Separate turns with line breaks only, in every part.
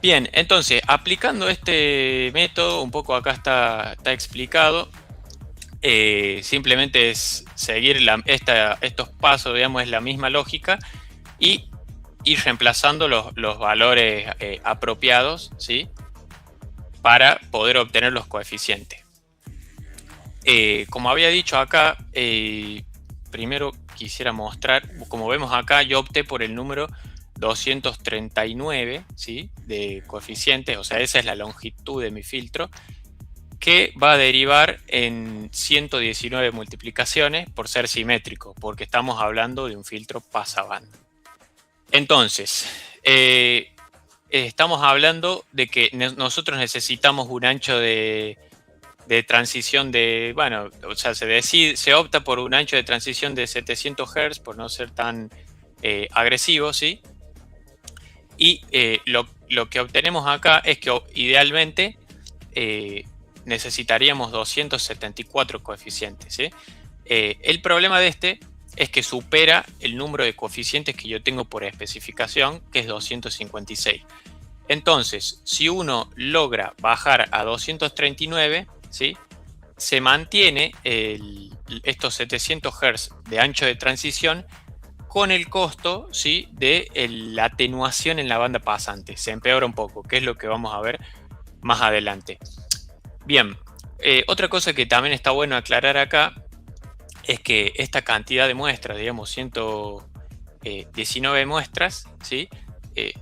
Bien, entonces, aplicando este método, un poco acá está explicado, simplemente es seguir estos pasos, digamos, es la misma lógica y ir reemplazando los valores apropiados, ¿sí? Para poder obtener los coeficientes. Como había dicho acá, primero quisiera mostrar, como vemos acá, yo opté por el número 239, ¿sí? De coeficientes, o sea, esa es la longitud de mi filtro, que va a derivar en 119 multiplicaciones por ser simétrico, porque estamos hablando de un filtro pasabanda. Entonces, estamos hablando de que nosotros necesitamos un ancho de transición de, bueno, o sea, se opta por un ancho de transición de 700 Hz por no ser tan agresivo, ¿sí? Y lo que obtenemos acá es que idealmente eh, necesitaríamos 274 coeficientes, ¿sí? El problema de este es que supera el número de coeficientes que yo tengo por especificación, que es 256. Entonces, si uno logra bajar a 239, ¿sí? Se mantiene estos 700 Hz de ancho de transición con el costo, ¿sí? De la atenuación en la banda pasante. Se empeora un poco, que es lo que vamos a ver más adelante. Bien, otra cosa que también está bueno aclarar acá es que esta cantidad de muestras, digamos 119 muestras, ¿sí?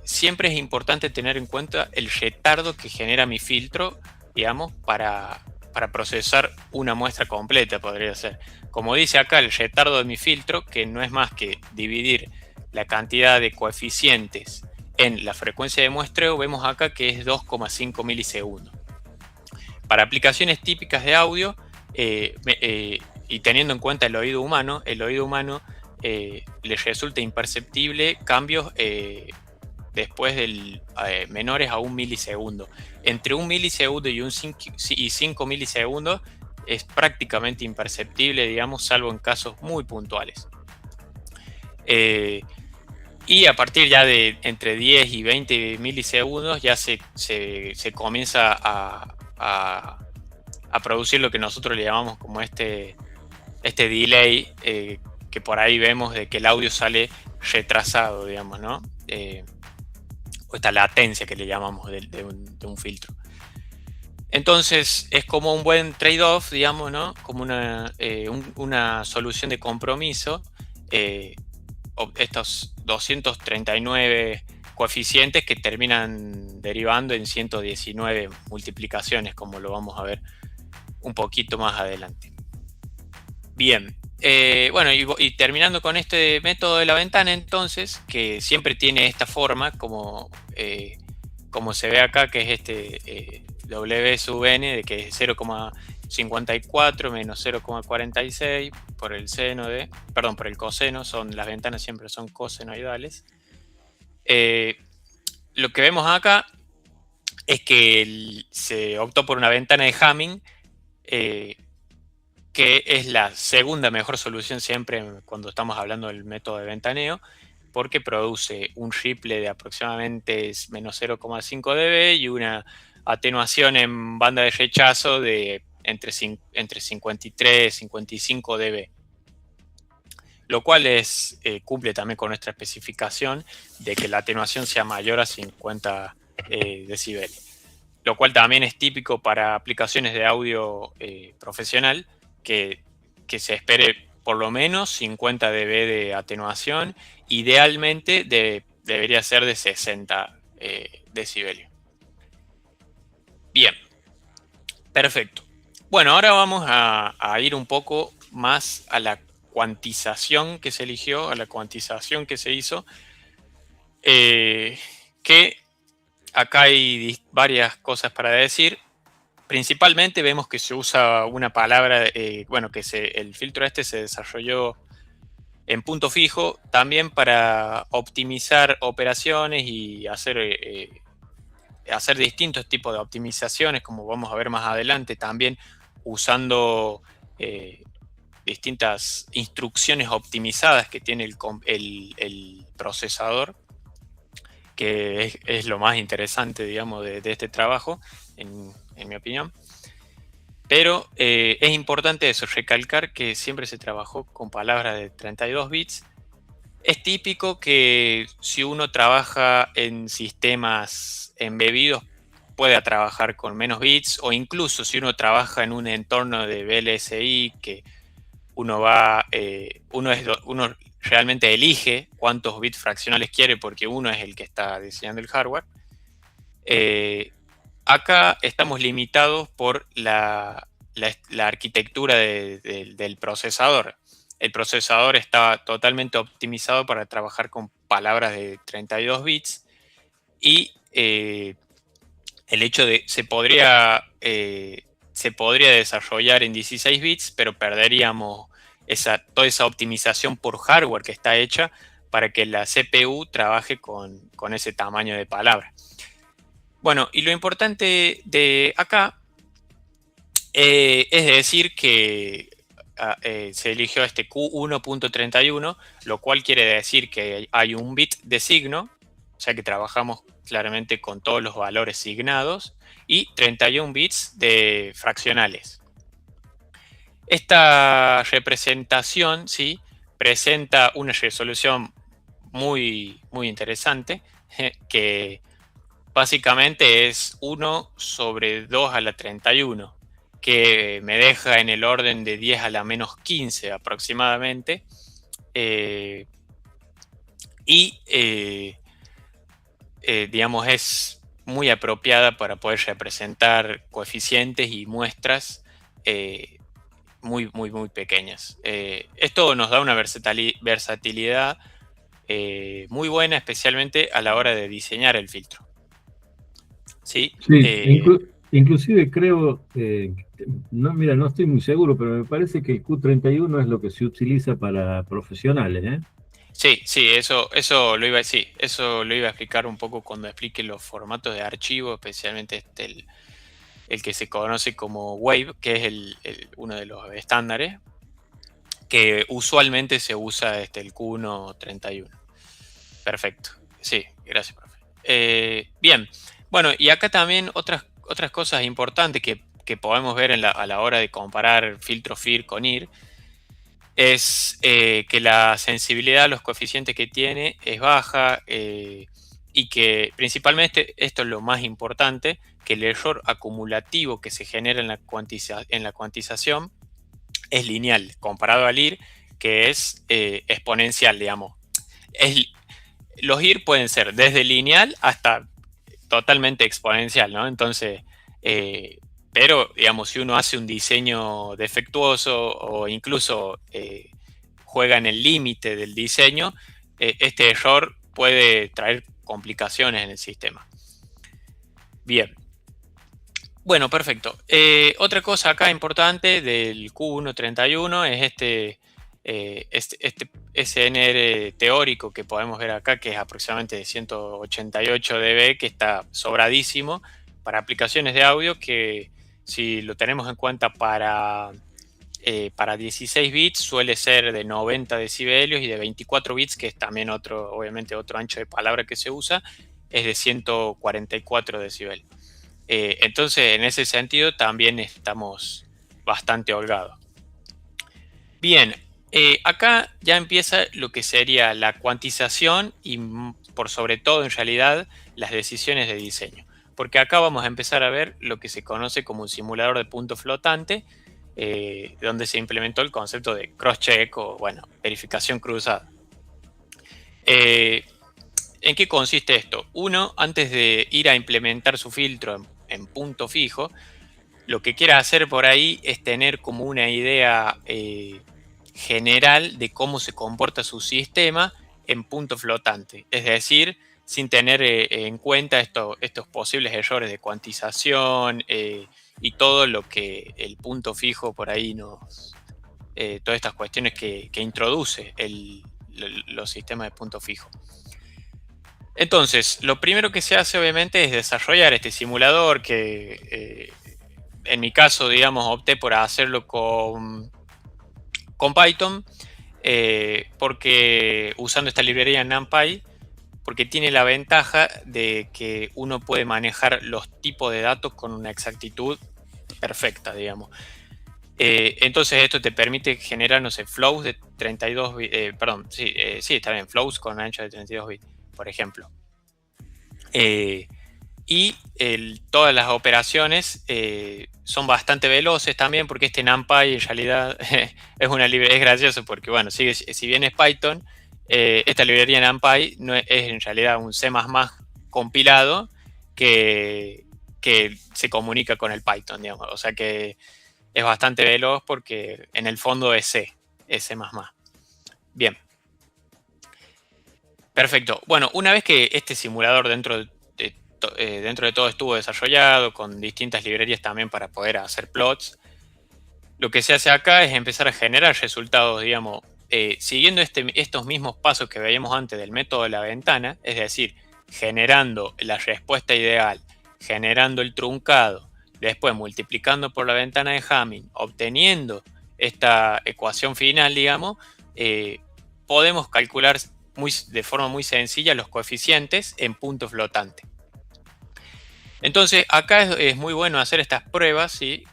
Siempre es importante tener en cuenta el retardo que genera mi filtro, digamos, para procesar una muestra completa, podría ser. Como dice acá, el retardo de mi filtro, que no es más que dividir la cantidad de coeficientes en la frecuencia de muestreo, vemos acá que es 2,5 milisegundos. Para aplicaciones típicas de audio, y teniendo en cuenta el oído humano les resulta imperceptible cambios después del menores a un milisegundo. Entre un milisegundo y 5 milisegundos es prácticamente imperceptible, digamos, salvo en casos muy puntuales. Y a partir ya de entre 10 y 20 milisegundos ya se comienza a producir lo que nosotros le llamamos como este delay, que por ahí vemos de que el audio sale retrasado, digamos, ¿no? O esta latencia que le llamamos de un filtro. Entonces es como un buen trade-off, digamos, ¿no? Como una solución de compromiso. Estos 239 coeficientes que terminan derivando en 119 multiplicaciones, como lo vamos a ver un poquito más adelante. Bien, bueno, y terminando con este método de la ventana, entonces, que siempre tiene esta forma, como se ve acá, que es este W sub n, de que es 0,54 menos 0,46 por el seno perdón, por el coseno, las ventanas siempre son cosenoidales. Lo que vemos acá es que se optó por una ventana de Hamming, que es la segunda mejor solución siempre cuando estamos hablando del método de ventaneo, porque produce un ripple de aproximadamente menos 0,5 dB y una atenuación en banda de rechazo de entre 53 y 55 dB, lo cual cumple también con nuestra especificación de que la atenuación sea mayor a 50 decibeles, lo cual también es típico para aplicaciones de audio profesional, que se espere por lo menos 50 dB de atenuación. Idealmente debería ser de 60 decibelios. Bien, perfecto. Bueno, ahora vamos a ir un poco más a la cuantización que se eligió, a la cuantización que se hizo, que acá hay varias cosas para decir. Principalmente vemos que se usa una palabra, bueno, que el filtro este se desarrolló en punto fijo, también para optimizar operaciones y hacer distintos tipos de optimizaciones, como vamos a ver más adelante, también usando distintas instrucciones optimizadas que tiene el procesador, que es lo más interesante, digamos, de este trabajo, en mi opinión. Pero es importante eso, recalcar que siempre se trabajó con palabras de 32 bits. Es típico que si uno trabaja en sistemas embebidos pueda trabajar con menos bits, o incluso si uno trabaja en un entorno de VLSI que uno realmente elige cuántos bits fraccionales quiere porque uno es el que está diseñando el hardware. Acá estamos limitados por la arquitectura del procesador. El procesador está totalmente optimizado para trabajar con palabras de 32 bits y el hecho de se podría desarrollar en 16 bits, pero perderíamos toda esa optimización por hardware que está hecha para que la CPU trabaje con ese tamaño de palabra. Bueno, y lo importante de acá es decir que se eligió este Q1.31, lo cual quiere decir que hay un bit de signo, o sea que trabajamos claramente con todos los valores signados, y 31 bits de fraccionales. Esta representación, ¿sí?, presenta una resolución muy, muy interesante, que básicamente es 1 sobre 2 a la 31, que me deja en el orden de 10 a la menos 15 aproximadamente. Digamos, es muy apropiada para poder representar coeficientes y muestras muy, muy, muy pequeñas. Esto nos da una versatilidad muy buena, especialmente a la hora de diseñar el filtro. Sí,
inclusive creo, no estoy muy seguro, pero me parece que el Q31 es lo que se utiliza para profesionales, ¿eh?
Sí, eso lo iba a decir. Eso lo iba a explicar un poco cuando explique los formatos de archivo, especialmente el que se conoce como Wave, que es uno de los estándares, que usualmente se usa el Q1.31. Perfecto. Sí, gracias, profe. Bien, bueno, y acá también otras cosas importantes que podemos ver a la hora de comparar filtro FIR con IR es que la sensibilidad a los coeficientes que tiene es baja, y que principalmente esto es lo más importante, que el error acumulativo que se genera en la cuantización es lineal, comparado al IR, que es exponencial, digamos. Los IR pueden ser desde lineal hasta totalmente exponencial, ¿no? Entonces, pero, digamos, si uno hace un diseño defectuoso o incluso juega en el límite del diseño, este error puede traer complicaciones en el sistema. Bien. Bueno, perfecto. Otra cosa acá importante del Q1.31 es este SNR teórico que podemos ver acá, que es aproximadamente de 188 dB, que está sobradísimo para aplicaciones de audio, que si lo tenemos en cuenta para 16 bits suele ser de 90 decibelios, y de 24 bits, que es también obviamente otro ancho de palabra que se usa, es de 144 decibelios. Entonces, en ese sentido, también estamos bastante holgados. Bien, acá ya empieza lo que sería la cuantización y, por sobre todo, en realidad, las decisiones de diseño. Porque acá vamos a empezar a ver lo que se conoce como un simulador de punto flotante, donde se implementó el concepto de cross-check o, bueno, verificación cruzada. ¿En qué consiste esto? Uno, antes de ir a implementar su filtro en punto fijo, lo que quiere hacer por ahí es tener como una idea general de cómo se comporta su sistema en punto flotante. Es decir, sin tener en cuenta estos posibles errores de cuantización y todo lo que el punto fijo por ahí todas estas cuestiones que introduce los sistemas de punto fijo. Entonces, lo primero que se hace obviamente es desarrollar este simulador que en mi caso, digamos, opté por hacerlo con Python, porque usando esta librería NumPy, porque tiene la ventaja de que uno puede manejar los tipos de datos con una exactitud perfecta, digamos. Entonces esto te permite generar, no sé, flows de 32 bits, perdón, sí, sí, está bien, flows con ancho de 32 bits, por ejemplo. Y todas las operaciones son bastante veloces también, porque este NumPy en realidad es gracioso porque, bueno, si bien es Python, esta librería NumPy no es en realidad un C++ compilado que se comunica con el Python, digamos. O sea que es bastante veloz porque en el fondo es C, es C++. Bien. Perfecto. Bueno, una vez que este simulador dentro de todo estuvo desarrollado con distintas librerías también para poder hacer plots, lo que se hace acá es empezar a generar resultados, digamos, siguiendo estos mismos pasos que veíamos antes del método de la ventana, es decir, generando la respuesta ideal, generando el truncado, después multiplicando por la ventana de Hamming, obteniendo esta ecuación final, digamos, podemos calcular de forma muy sencilla los coeficientes en punto flotante. Entonces, acá es muy bueno hacer estas pruebas, ¿sí?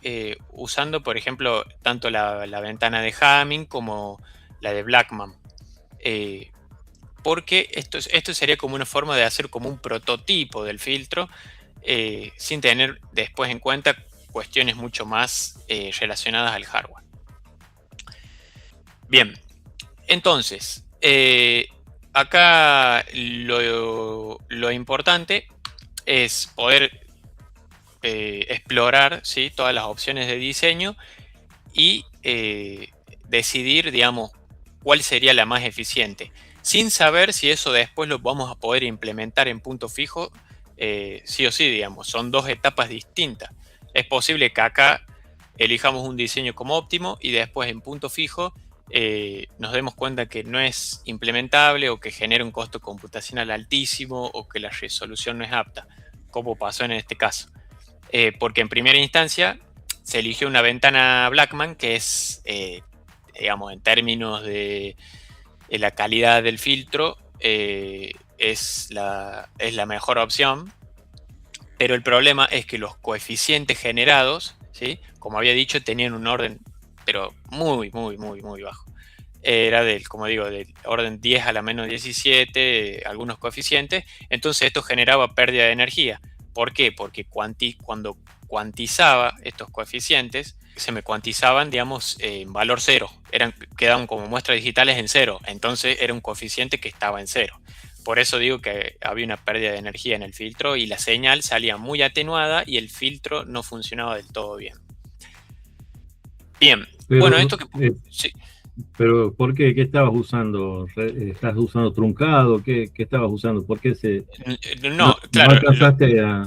Usando, por ejemplo, tanto la ventana de Hamming como la de Blackman. Porque esto sería como una forma de hacer como un prototipo del filtro, sin tener después en cuenta cuestiones mucho más relacionadas al hardware. Bien, entonces, acá lo importante es poder explorar, ¿sí?, todas las opciones de diseño y decidir, digamos, cuál sería la más eficiente, sin saber si eso después lo vamos a poder implementar en punto fijo, sí o sí, digamos. Son dos etapas distintas. Es posible que acá elijamos un diseño como óptimo y después en punto fijo nos demos cuenta que no es implementable o que genera un costo computacional altísimo o que la resolución no es apta, como pasó en este caso. Porque en primera instancia se eligió una ventana Blackman que es, digamos, en términos de la calidad del filtro, es la mejor opción, pero el problema es que los coeficientes generados, ¿sí?, como había dicho, tenían un orden, pero muy bajo. Era como digo, del orden 10 a la menos 17, algunos coeficientes. Entonces esto generaba pérdida de energía. ¿Por qué? Porque cuando cuantizaba estos coeficientes, se me cuantizaban, digamos, en valor cero. Quedaban como muestras digitales en cero. Entonces era un coeficiente que estaba en cero. Por eso digo que había una pérdida de energía en el filtro y la señal salía muy atenuada y el filtro no funcionaba del todo bien. Bien,
Pero,
bueno, esto que... Sí.
Pero, ¿por qué? ¿Qué estabas usando? ¿Estás usando truncado? ¿Qué estabas usando? ¿Por qué
No, claro.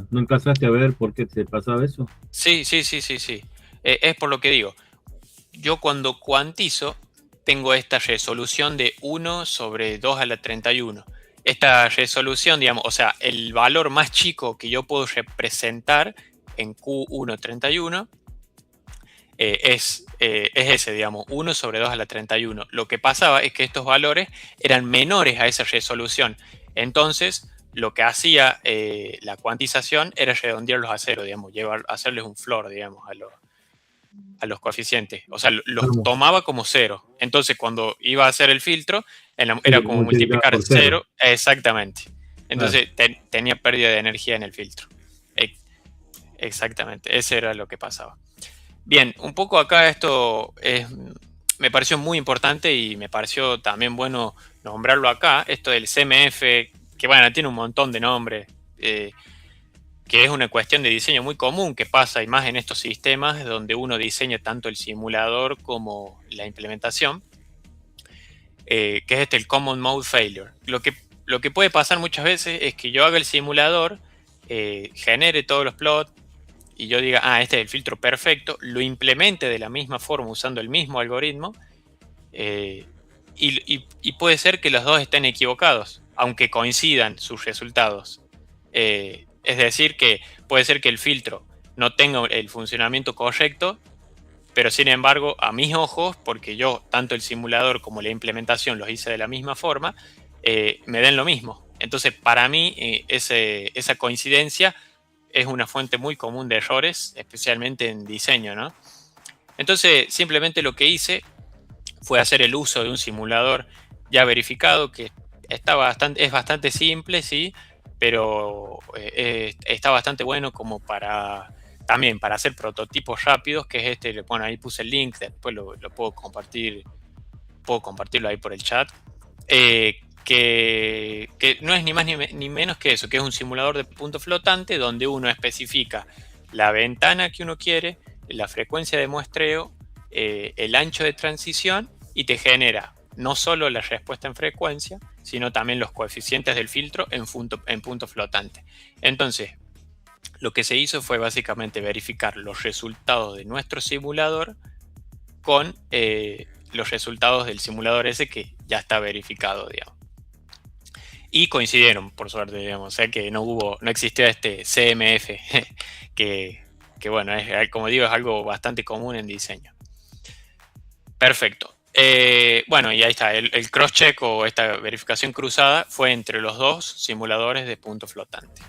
¿No alcanzaste a ver por qué te pasaba eso?
Sí. Es por lo que digo. Yo cuando cuantizo tengo esta resolución de 1 sobre 2 a la 31. Esta resolución, digamos, o sea, el valor más chico que yo puedo representar en Q131 es ese, digamos, 1 sobre 2 a la 31. Lo que pasaba es que estos valores eran menores a esa resolución. Entonces, lo que hacía la cuantización era redondearlos a cero, digamos, hacerles un floor, digamos, a los coeficientes. O sea, los tomaba como cero. Entonces, cuando iba a hacer el filtro, era como multiplicar
por cero.
Exactamente. Entonces, tenía pérdida de energía en el filtro. Exactamente, ese era lo que pasaba. Bien, un poco acá esto me pareció muy importante y me pareció también bueno nombrarlo acá, esto del CMF, que bueno, tiene un montón de nombres, que es una cuestión de diseño muy común que pasa y más en estos sistemas donde uno diseña tanto el simulador como la implementación, que es el Common Mode Failure. Lo que puede pasar muchas veces es que yo haga el simulador, genere todos los plots, y yo diga, este es el filtro perfecto, lo implemente de la misma forma usando el mismo algoritmo, y puede ser que los dos estén equivocados, aunque coincidan sus resultados. Es decir, que puede ser que el filtro no tenga el funcionamiento correcto, pero sin embargo, a mis ojos, porque yo tanto el simulador como la implementación los hice de la misma forma, me den lo mismo. Entonces, para mí, esa coincidencia es una fuente muy común de errores, especialmente en diseño, ¿no? Entonces, simplemente lo que hice fue hacer el uso de un simulador ya verificado que es bastante simple, sí, pero está bastante bueno como también para hacer prototipos rápidos, que es este. Bueno, ahí puse el link, después lo puedo compartirlo ahí por el chat. Que no es ni más ni menos que eso, que es un simulador de punto flotante donde uno especifica la ventana que uno quiere, la frecuencia de muestreo, el ancho de transición, y te genera no solo la respuesta en frecuencia, sino también los coeficientes del filtro en punto flotante. Entonces, lo que se hizo fue básicamente verificar los resultados de nuestro simulador con los resultados del simulador ese que ya está verificado, digamos. Y coincidieron, por suerte, digamos, o sea que no existió este CMF, que bueno, como digo, es algo bastante común en diseño. Perfecto. Bueno, y ahí está, el cross-check o esta verificación cruzada fue entre los dos simuladores de punto flotante.